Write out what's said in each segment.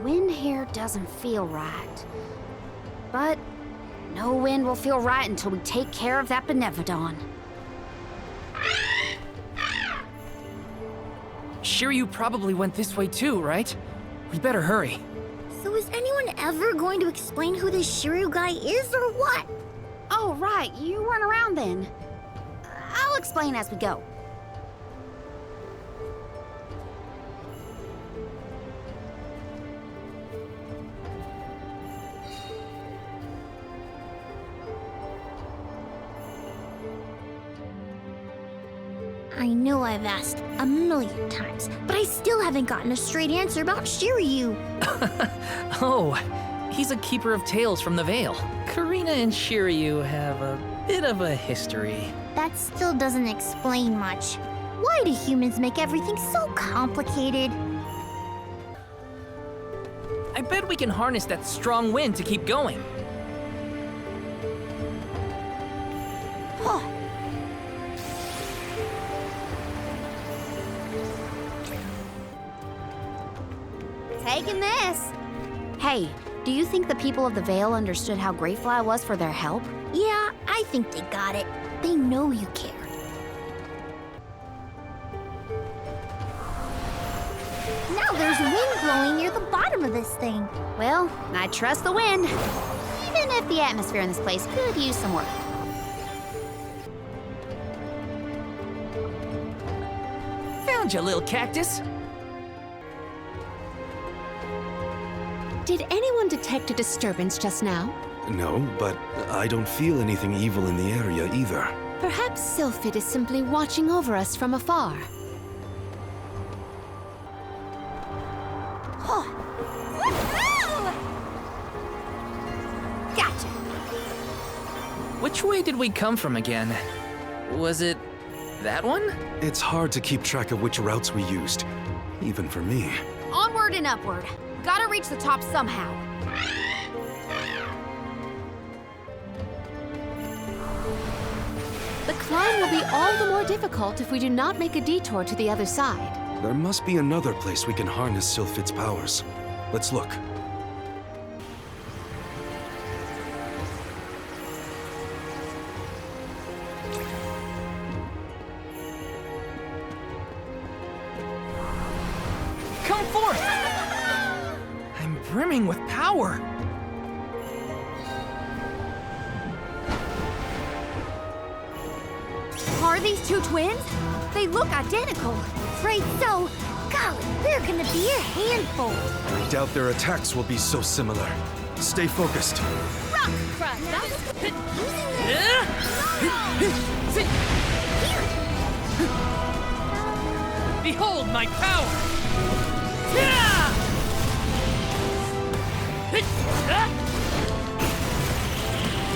wind here doesn't feel right. But no wind will feel right until we take care of that Benevodon. Shiryu probably went this way too, right? We better hurry. So is anyone ever going to explain who this Shiryu guy is or what? Oh, right, you weren't around then. I'll explain as we go. I know I've asked a million times, but I still haven't gotten a straight answer about Shiryu. Oh, he's a keeper of tales from the Vale. Karina and Shiryu have a bit of a history. That still doesn't explain much. Why do humans make everything so complicated? I bet we can harness that strong wind to keep going. Huh. Taking this. Hey, do you think the people of the Vale understood how grateful I was for their help? Yeah, I think they got it. They know you care. Now there's wind blowing near the bottom of this thing. Well, I trust the wind. Even if the atmosphere in this place could use some work. Found you, little cactus. Did anyone detect a disturbance just now? No, but I don't feel anything evil in the area either. Perhaps Sylphid is simply watching over us from afar. Gotcha. Which way did we come from again? Was it that one? It's hard to keep track of which routes we used, even for me. Onward and upward. Gotta reach the top somehow. The climb will be all the more difficult if we do not make a detour to the other side. There must be another place we can harness Sylphid's powers. Let's look. Come forth! I'm brimming with power. Are these two twins? They look identical. Afraid so. Golly, they're gonna be a handful. I doubt their attacks will be so similar. Stay focused. Rock crush. Behold my power!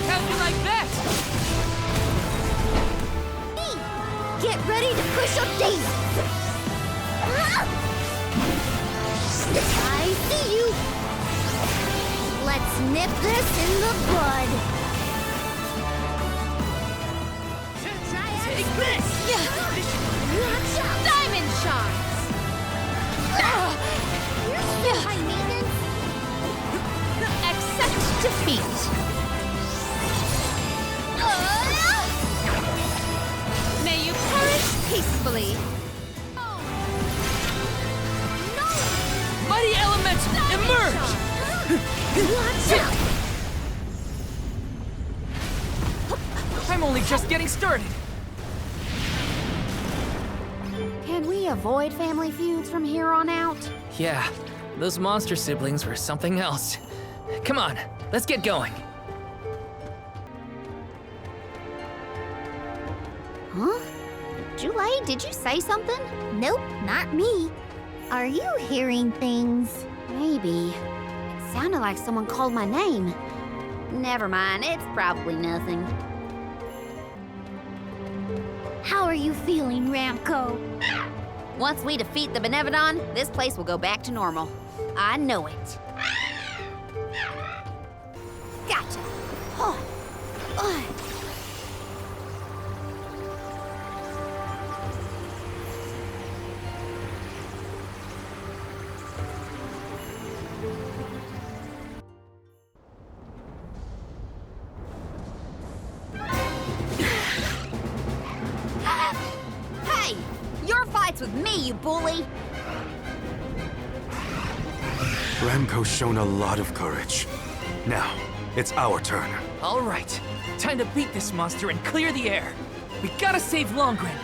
How'd you like that? Get ready to push up daisies. I see you. Let's nip this in the bud. Take this! Watch out. Diamond shards! You're so high maintenance. Accept defeat. May you perish peacefully. Mighty elements, emerge! Watch out. I'm only just getting started. Can we avoid family feuds from here on out? Yeah, those monster siblings were something else. Come on, let's get going. Huh? Jule, did you say something? Nope, not me. Are you hearing things? Maybe. It sounded like someone called my name. Never mind, it's probably nothing. How are you feeling, Ramco? Once we defeat the Benevodon, this place will go back to normal. I know it. Gotcha. Oh. Oh. Hey! Your fight's with me, you bully! Ramco's shown a lot of courage. Now, it's our turn. All right, time to beat this monster and clear the air. We gotta save Longren.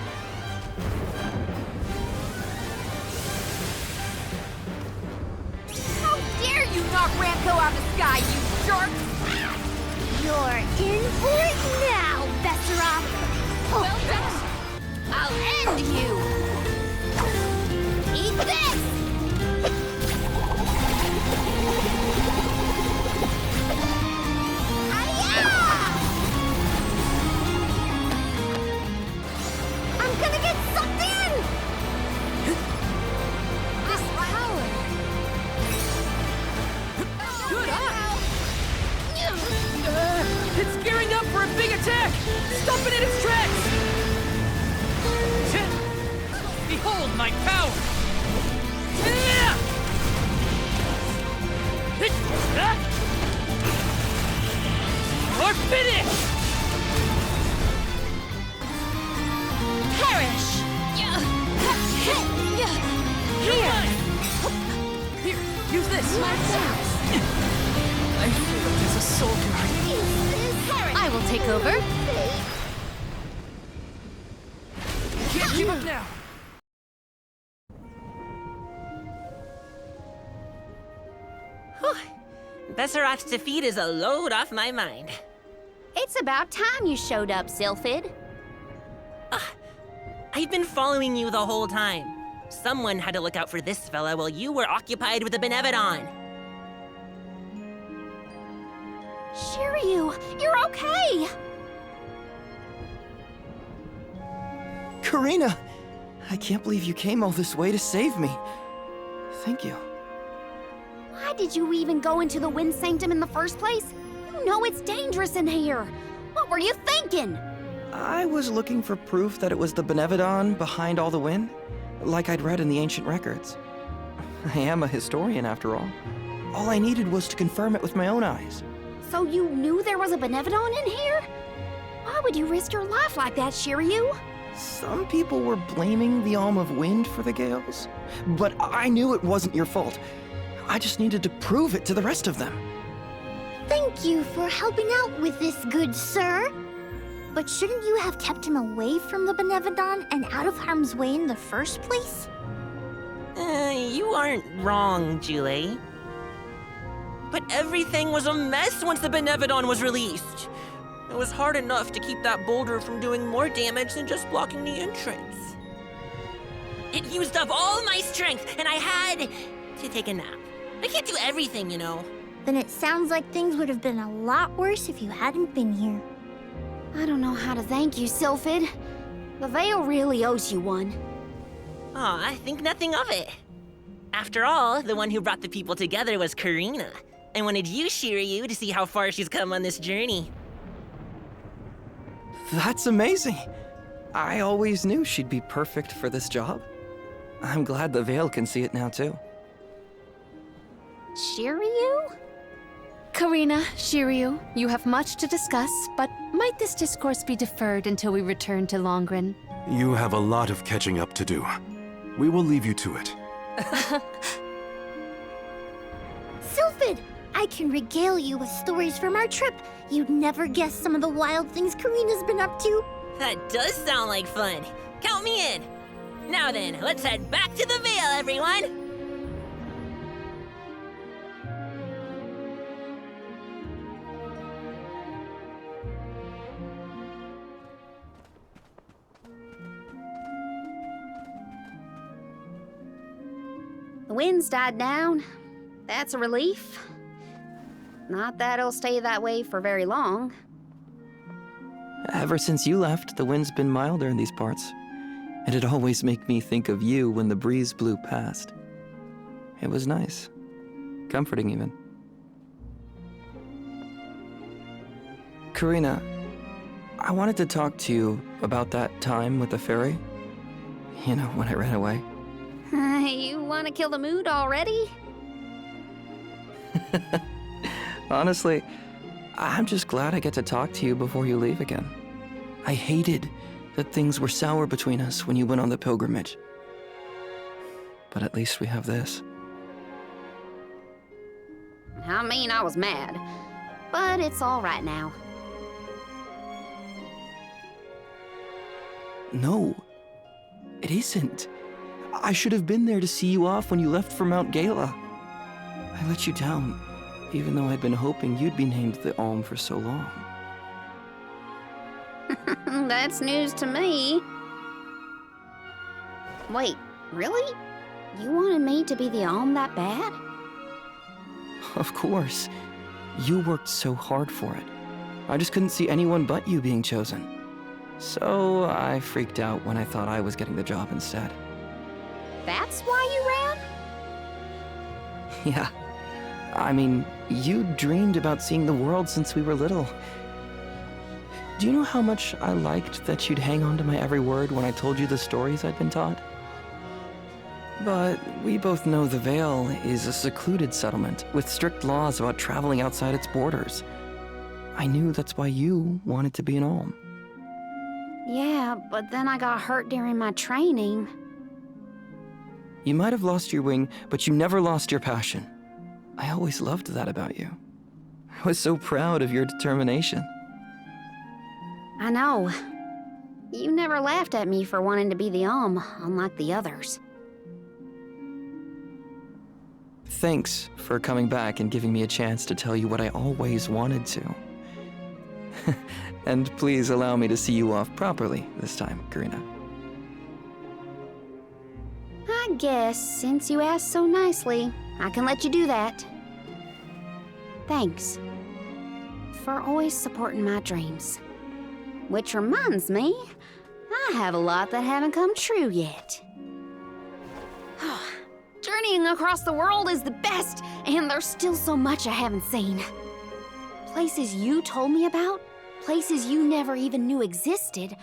How dare you knock Ramco out of the sky, you jerk! You're in for it now, Besserov. Well done! I'll end you! Eat this! I'm gonna get sucked in! This power! Good eye! It's gearing up for a big attack! Stop it in its tracks! Behold my power! Or finish! Perish! Here! Here, use this! I failed as a soldier. I will take over. Can't keep up now! Besserov's defeat is a load off my mind. It's about time you showed up, Sylphid. I've been following you the whole time. Someone had to look out for this fella while you were occupied with the Benevodon. Shiryu, you're okay! Karina! I can't believe you came all this way to save me. Thank you. Why did you even go into the Wind Sanctum in the first place? You know it's dangerous in here. What were you thinking? I was looking for proof that it was the Benevodon behind all the wind, like I'd read in the ancient records. I am a historian, after all. All I needed was to confirm it with my own eyes. So you knew there was a Benevodon in here? Why would you risk your life like that, Shiryu? Some people were blaming the Alm of Wind for the gales, but I knew it wasn't your fault. I just needed to prove it to the rest of them. Thank you for helping out with this, good sir. But shouldn't you have kept him away from the Benevodon and out of harm's way in the first place? You aren't wrong, Julie. But everything was a mess once the Benevodon was released. It was hard enough to keep that boulder from doing more damage than just blocking the entrance. It used up all my strength, and I had to take a nap. I can't do everything, you know. Then it sounds like things would have been a lot worse if you hadn't been here. I don't know how to thank you, Sylphid. The Veil really owes you one. Aw, I think nothing of it. After all, the one who brought the people together was Karina. I wanted you, Shiryu, to see how far she's come on this journey. That's amazing. I always knew she'd be perfect for this job. I'm glad the Veil can see it now, too. Shiryu? Karina, Shiryu, you have much to discuss, but might this discourse be deferred until we return to Longren? You have a lot of catching up to do. We will leave you to it. Sylphid, I can regale you with stories from our trip. You'd never guess some of the wild things Karina's been up to. That does sound like fun. Count me in. Now then, let's head back to the Veil, everyone. The wind's died down. That's a relief. Not that it'll stay that way for very long. Ever since you left, the wind's been milder in these parts. It'd always make me think of you when the breeze blew past. It was nice. Comforting, even. Karina, I wanted to talk to you about that time with the fairy. You know, when I ran away. You want to kill the mood already? Honestly, I'm just glad I get to talk to you before you leave again. I hated that things were sour between us when you went on the pilgrimage. But at least we have this. I mean, I was mad, but it's all right now. No, it isn't. I should have been there to see you off when you left for Mount Gala. I let you down, even though I'd been hoping you'd be named the Alm for so long. That's news to me. Wait, really? You wanted me to be the Alm that bad? Of course. You worked so hard for it. I just couldn't see anyone but you being chosen. So I freaked out when I thought I was getting the job instead. That's why you ran? Yeah. I mean, you dreamed about seeing the world since we were little. Do you know how much I liked that you'd hang on to my every word when I told you the stories I'd been taught? But we both know the Vale is a secluded settlement with strict laws about traveling outside its borders. I knew that's why you wanted to be an Alm. Yeah, but then I got hurt during my training. You might have lost your wing, but you never lost your passion. I always loved that about you. I was so proud of your determination. I know. You never laughed at me for wanting to be the Alm, unlike the others. Thanks for coming back and giving me a chance to tell you what I always wanted to. And please allow me to see you off properly this time, Karina. I guess, since you asked so nicely, I can let you do that. Thanks for always supporting my dreams. Which reminds me, I have a lot that haven't come true yet. Journeying across the world is the best, and there's still so much I haven't seen. Places you told me about, places you never even knew existed.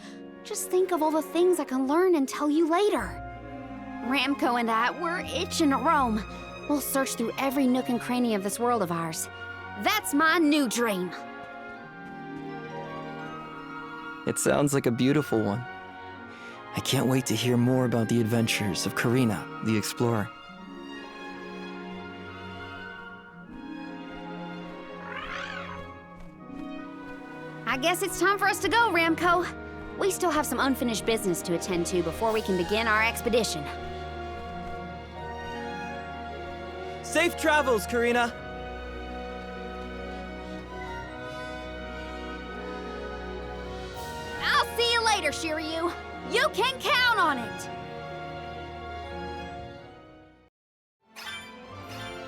Just think of all the things I can learn and tell you later. Ramco and I, we're itching to roam. We'll search through every nook and cranny of this world of ours. That's my new dream. It sounds like a beautiful one. I can't wait to hear more about the adventures of Karina, the explorer. I guess it's time for us to go, Ramco. We still have some unfinished business to attend to before we can begin our expedition. Safe travels, Karina! I'll see you later, Shiryu. You can count on it.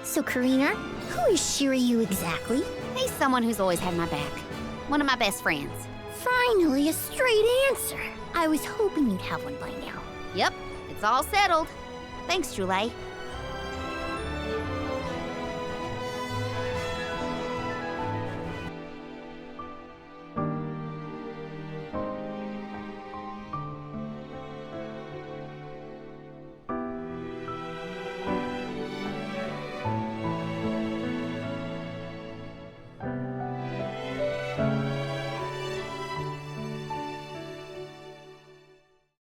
So, Karina, who is Shiryu exactly? He's someone who's always had my back. One of my best friends. Finally, a straight answer. I was hoping you'd have one by now. Yep, it's all settled. Thanks, Jule.